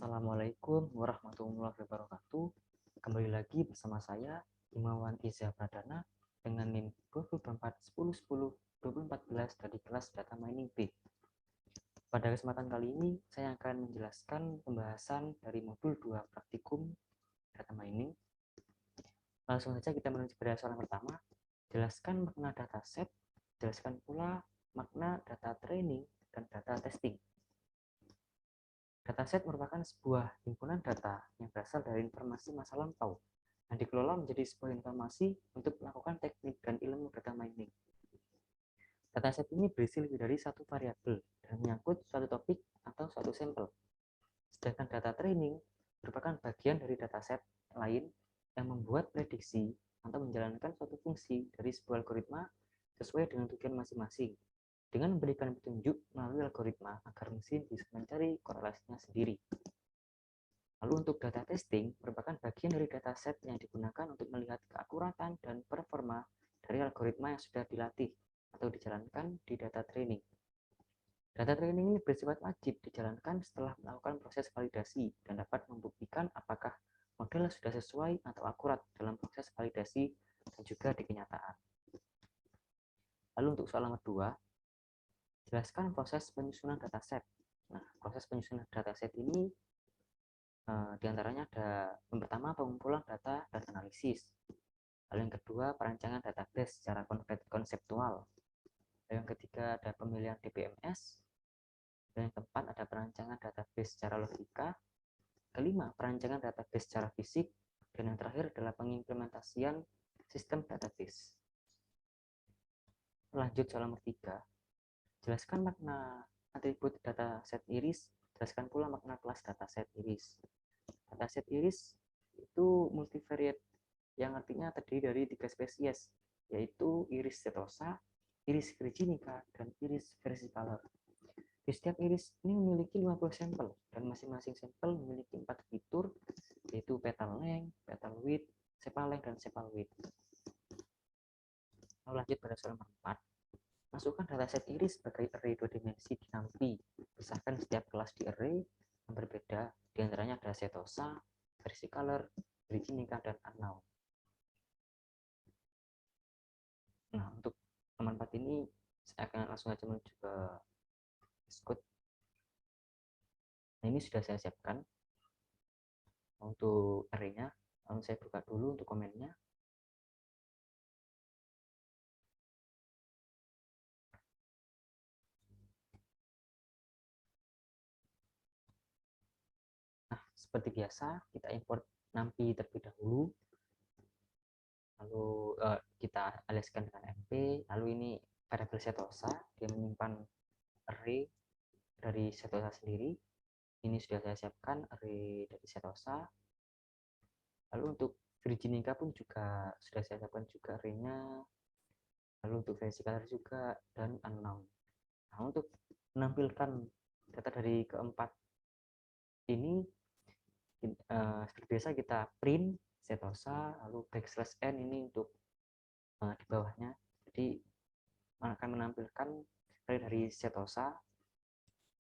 Assalamualaikum warahmatullahi wabarakatuh. Kembali lagi bersama saya Himawan Iza Pradana dengan NIM 2410102014 dari kelas Data Mining B. Pada kesempatan kali ini saya akan menjelaskan pembahasan dari modul 2 praktikum Data Mining. Langsung saja kita menuju pada soal pertama. Jelaskan makna dataset, jelaskan pula makna data training dan data testing. Dataset merupakan sebuah himpunan data yang berasal dari informasi masa lampau yang dikelola menjadi sebuah informasi untuk melakukan teknik dan ilmu data mining. Dataset ini berisi lebih dari satu variabel dan menyangkut suatu topik atau suatu sampel. Sedangkan data training merupakan bagian dari dataset lain yang membuat prediksi atau menjalankan suatu fungsi dari sebuah algoritma sesuai dengan tujuan masing-masing, dengan memberikan petunjuk melalui algoritma agar mesin bisa mencari korelasinya sendiri. Lalu untuk data testing merupakan bagian dari dataset yang digunakan untuk melihat keakuratan dan performa dari algoritma yang sudah dilatih atau dijalankan di data training. Data training ini bersifat wajib dijalankan setelah melakukan proses validasi dan dapat membuktikan apakah model sudah sesuai atau akurat dalam proses validasi dan juga di kenyataan. Lalu untuk soal nomor 2, jelaskan proses penyusunan dataset. Nah, proses penyusunan dataset ini diantaranya ada yang pertama pengumpulan data dan analisis, lalu yang kedua perancangan database secara konseptual, lalu yang ketiga ada pemilihan DBMS, dan yang keempat ada perancangan database secara logika, kelima perancangan database secara fisik, dan yang terakhir adalah pengimplementasian sistem database. Lanjut soal nomor 3, jelaskan makna atribut dataset iris, jelaskan pula makna kelas dataset iris. Dataset iris itu multivariate yang artinya terdiri dari 3 spesies, yaitu iris setosa, iris virginica, dan iris versicolor. Di setiap iris ini memiliki 50 sampel, dan masing-masing sampel memiliki 4 fitur, yaitu petal length, petal width, sepal length, dan sepal width. Lalu lanjut pada soal nomor 4. Masukkan dataset iris sebagai array 2 dimensi di NumPy. Pisahkan setiap kelas di array yang berbeda, diantaranya ada setosa, versicolor, virginica, dan unknown. Nah, untuk nomor 4 ini saya akan langsung saja menuju ke Discord. Nah, ini sudah saya siapkan untuk array-nya. Lalu saya buka dulu untuk komennya. Nah, seperti biasa, kita import NumPy terlebih dahulu. Lalu kita aliaskan dengan mp. Lalu ini variabel setosa, dia menyimpan array dari setosa sendiri. Ini sudah saya siapkan array dari setosa. Lalu untuk virginica pun juga sudah saya siapkan juga array-nya. Lalu untuk versicolor juga, dan unknown. Nah, untuk menampilkan data dari keempat ini, seperti biasa kita print setosa, lalu backslash n ini untuk di bawahnya. Jadi akan menampilkan dari setosa,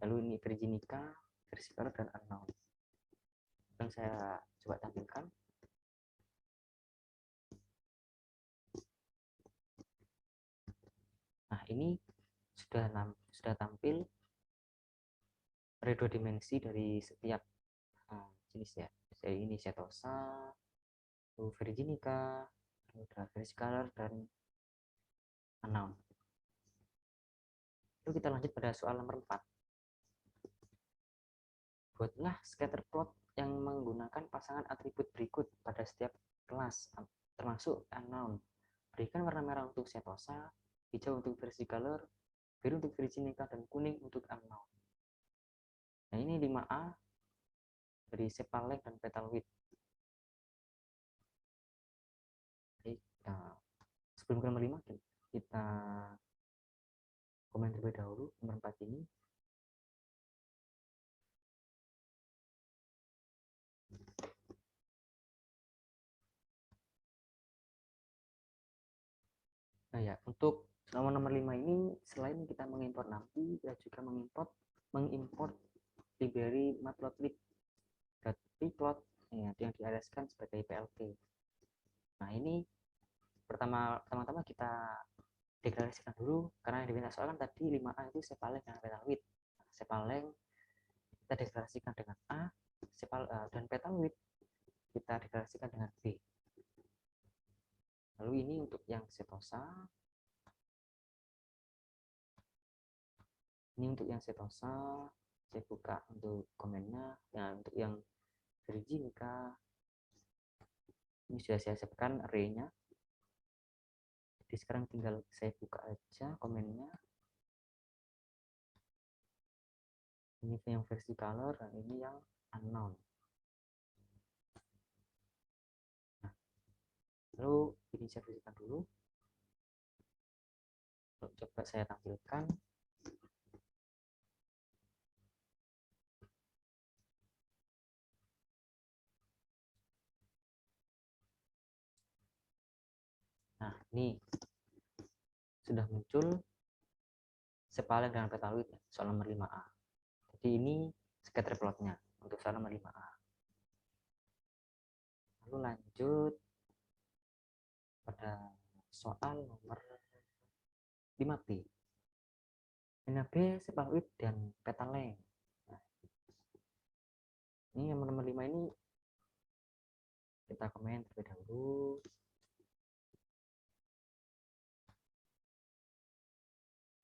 lalu ini virginica, versicolor, dan unknown. Dan saya coba tampilkan. Nah, ini sudah tampil array 2 dimensi dari setiap jenis ya. Jadi ini setosa, lalu virginica, lalu versicolor, dan unknown. Lalu kita lanjut pada soal nomor 4. Buatlah scatter plot yang menggunakan pasangan atribut berikut pada setiap kelas, termasuk unknown. Berikan warna merah untuk setosa, hijau untuk versicolor, biru untuk virginica, dan kuning untuk unknown. Nah, ini 5A dari sepal length dan petal width. Jadi, sebelum ke nomor 5, kita komen terlebih dahulu nomor 4 ini. Nah ya, untuk nomor 5 ini selain kita mengimport NumPy, kita juga mengimport library matplotlib. .plot ya, yang diareskan sebagai PLT. Nah, ini pertama-tama kita deklarasikan dulu, karena yang diminta soal kan tadi 5A itu sepaleng dengan petal width. Sepaleng kita deklarasikan dengan A, dan petal width kita deklarasikan dengan B. Lalu ini untuk yang setosa, saya buka untuk komennya. Nah, untuk yang Virginica ini sudah saya siapkan array-nya. Jadi sekarang tinggal saya buka aja komennya. Ini yang versi color, dan ini yang unknown. Nah, lalu ini saya visikan dulu. Lalu coba saya tampilkan. Nah, ini sudah muncul sepaleng dengan petal width soal nomor 5A. Jadi ini scatter plotnya untuk soal nomor 5A. Lalu lanjut pada soal nomor 5B. 5B sepal width dan petal length. Nah, ini yang nomor 5 ini kita komen terlebih dahulu.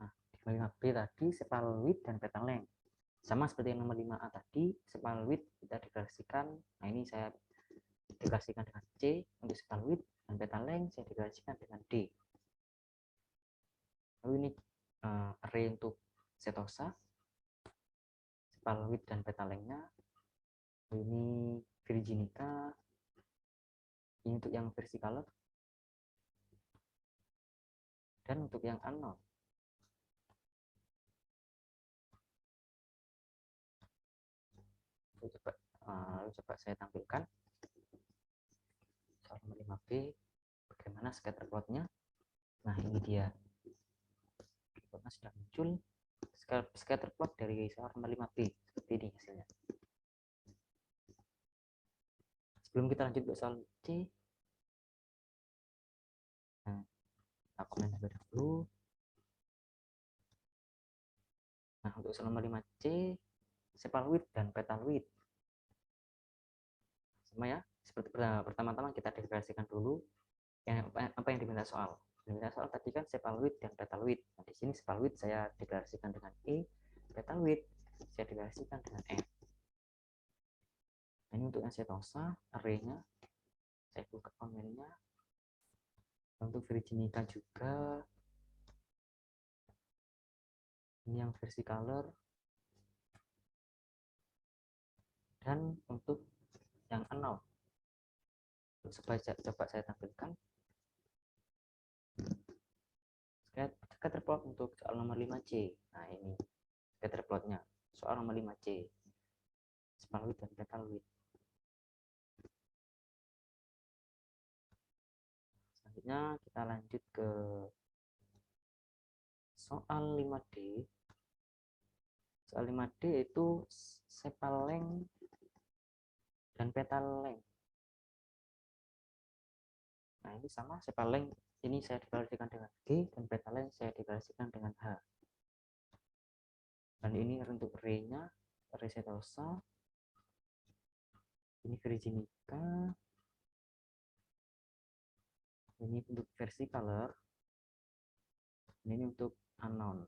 Nah, di 5B tadi sepal width dan petal length. Sama seperti yang nomor 5A tadi, sepal width kita deklarasikan. Nah, ini saya deklarasikan dengan C untuk sepal width, dan petal length saya deklarasikan dengan D. Lalu ini array untuk setosa, sepal width dan petal length-nya. Ini Virginica, ini untuk yang versi color, dan untuk yang unknown. Lalu coba saya tampilkan soal nomor 5B bagaimana scatter plotnya. Nah, ini dia plotnya sudah muncul, scatter plot dari soal nomor 5B seperti ini hasilnya. Sebelum kita lanjut ke soal C, nah, kita komen terlebih dahulu. Nah, untuk soal nomor 5C, sepal width dan petal width sama ya, seperti pertama-tama kita deklarasikan dulu apa yang diminta soal. Diminta soal tadi kan sepal width dan petal width. Nah, di sini sepal width saya deklarasikan dengan E, petal width saya deklarasikan dengan F. Nah, ini untuk yang setosa, array-nya saya buka komennya. Untuk Virginica juga, ini yang versi color, dan untuk yang unknown. Coba saya tampilkan scatter plot untuk soal nomor 5C. Nah, ini scatter plotnya soal nomor 5C, sepal width dan petal width. Selanjutnya kita lanjut ke soal 5D. Soal 5D itu sepal length dan petal length. Nah, ini sama, sepal length ini saya deklarasikan dengan G, dan petal length saya deklarasikan dengan H. Dan ini untuk array-nya, array setosa, ini Virginica, ini untuk versi color, ini untuk unknown.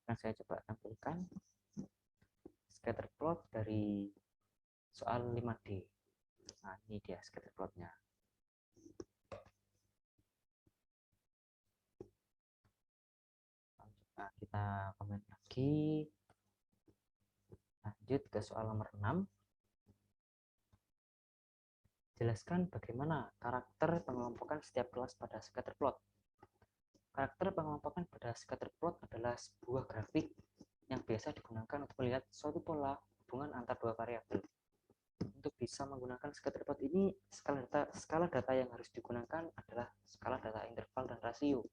Nah, saya coba tampilkan scatter plot dari soal 5D. Nah, ini dia scatter plotnya. Nah, kita komen lagi. Lanjut ke soal nomor 6. Jelaskan bagaimana karakter pengelompokan setiap kelas pada scatter plot. Karakter pengelompokan pada scatter plot adalah sebuah grafik yang biasa digunakan untuk melihat suatu pola hubungan antar dua variabel. Untuk bisa menggunakan scatter plot ini, skala data yang harus digunakan adalah skala data interval dan rasio.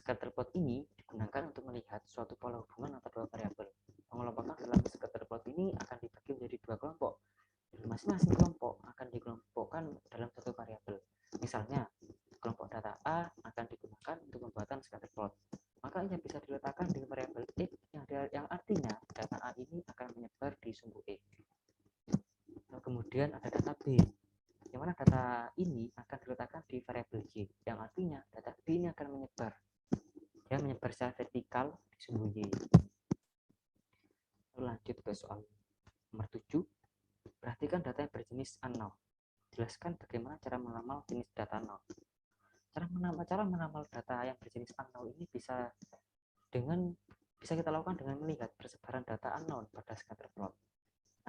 Scatterplot ini digunakan untuk melihat suatu pola hubungan antara dua variabel. Pengelompokan dalam scatterplot ini akan dibagi menjadi dua kelompok. Masing-masing kelompok akan dikelompokkan dalam satu variabel. Misalnya, kelompok data A akan digunakan untuk pembuatan scatterplot. Maka ia bisa diletakkan di variabel X yang artinya data A ini akan menyebar di sumbu E. Nah, kemudian ada data B, yang mana data ini akan diletakkan di variabel Y, yang artinya data B ini akan menyebar. Dia menyebar secara vertikal di sumbu Y. Lalu lanjut ke soal nomor 7. Perhatikan data yang berjenis unknown. Jelaskan bagaimana cara meramal jenis data null. Cara meramal data yang berjenis unknown ini bisa kita lakukan dengan melihat persebaran data unknown pada scatterplot.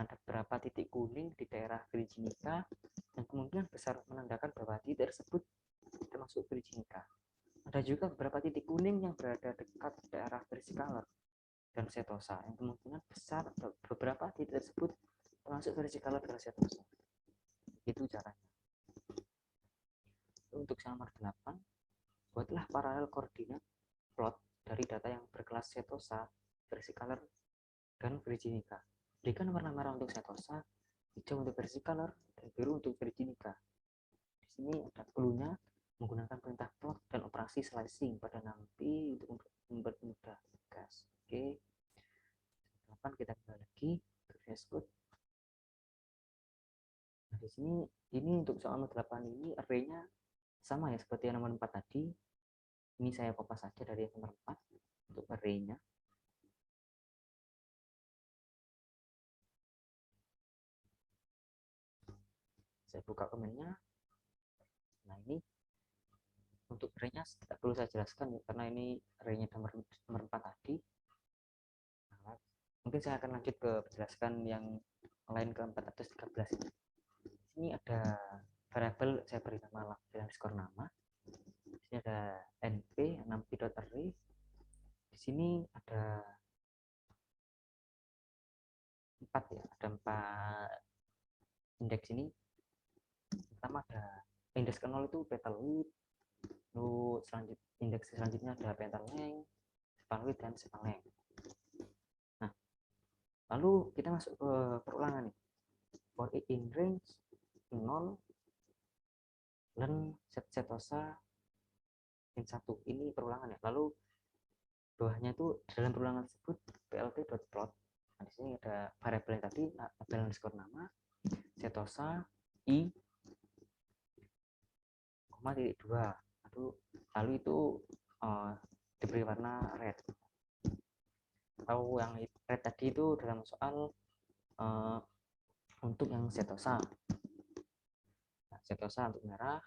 Ada beberapa titik kuning di daerah Virginica yang kemungkinan besar menandakan bahwa titik tersebut termasuk Virginica. Ada juga beberapa titik kuning yang berada dekat daerah versicolor dan setosa yang kemungkinan besar beberapa titik tersebut termasuk versicolor dan setosa. Itu caranya. Untuk nomor 8, buatlah paralel koordinat plot dari data yang berkelas setosa, versicolor, dan Virginica. Berikan warna merah untuk setosa, hijau untuk versicolor, dan biru untuk Virginica. Di sini ada clue-nya, menggunakan perintah plot dan operasi slicing pada nanti untuk mempermudah tugas. Oke. 8 kita kembali lagi ke VS Code. Nah, di sini ini untuk soal nomor 8 ini array-nya sama ya seperti yang nomor 4 tadi. Ini saya kopas saja dari nomor 4 untuk array-nya. Saya buka komennya. Nah, ini untuk array-nya tidak perlu saya jelaskan ya, karena ini array-nya nomor 4 tadi. Nah, mungkin saya akan lanjut ke penjelasan yang lain ke 413 ini. Di sini ada variabel, saya beri nama underscore nama. Di sini ada np 6p.array. Di sini ada 4 ya, ada 4 indeks ini. Pertama ada indeks ke 0 itu petal width, lalu indeks selanjutnya ada petal length, span width, dan span length. Nah, lalu kita masuk ke perulangan nih. For i in range 0, learn set setosa in 1. Ini perulangan ya. Lalu bawahnya itu dalam perulangan tersebut plt.plot. Nah, di sini ada variabel yang tadi, variabel underscore nama, setosa, i, koma titik 2. Lalu itu diberi warna red. Atau yang red tadi itu dalam soal untuk yang setosa. Nah, setosa untuk merah.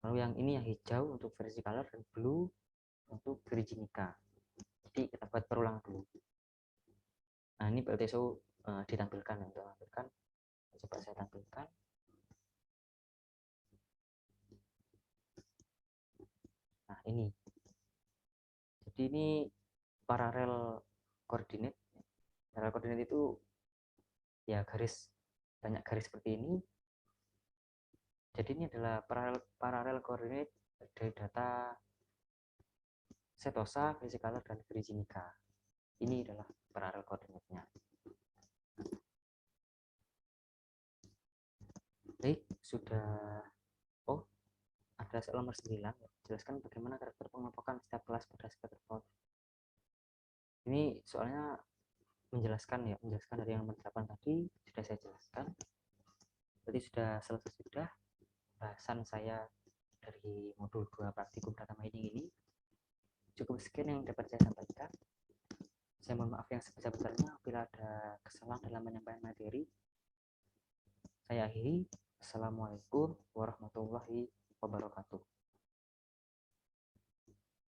Lalu yang ini yang hijau untuk versicolor dan blue untuk Virginica. Jadi kita buat perulangan dulu. Nah, ini PLTSO ditampilkan untuk tampilkan. Coba saya tampilkan. Nah, ini. Jadi ini paralel koordinat. Paralel koordinat itu ya banyak garis seperti ini. Jadi ini adalah paralel koordinat dari data setosa, versicolor, dan Virginica. Ini adalah paralel koordinatnya. Baik, sudah. Oh, ada soal nomor 9. Jelaskan bagaimana karakter pengelompokan setiap kelas pada scatterplot. Ini soalnya menjelaskan dari yang nomor 8 tadi sudah saya jelaskan. Berarti sudah selesai bahasan saya dari modul 2 praktikum data mining ini. Cukup sekian yang dapat saya sampaikan. Saya mohon maaf yang sebesar-besarnya bila ada kesalahan dalam menyampaikan materi. Saya akhiri. Assalamualaikum warahmatullahi wabarakatuh.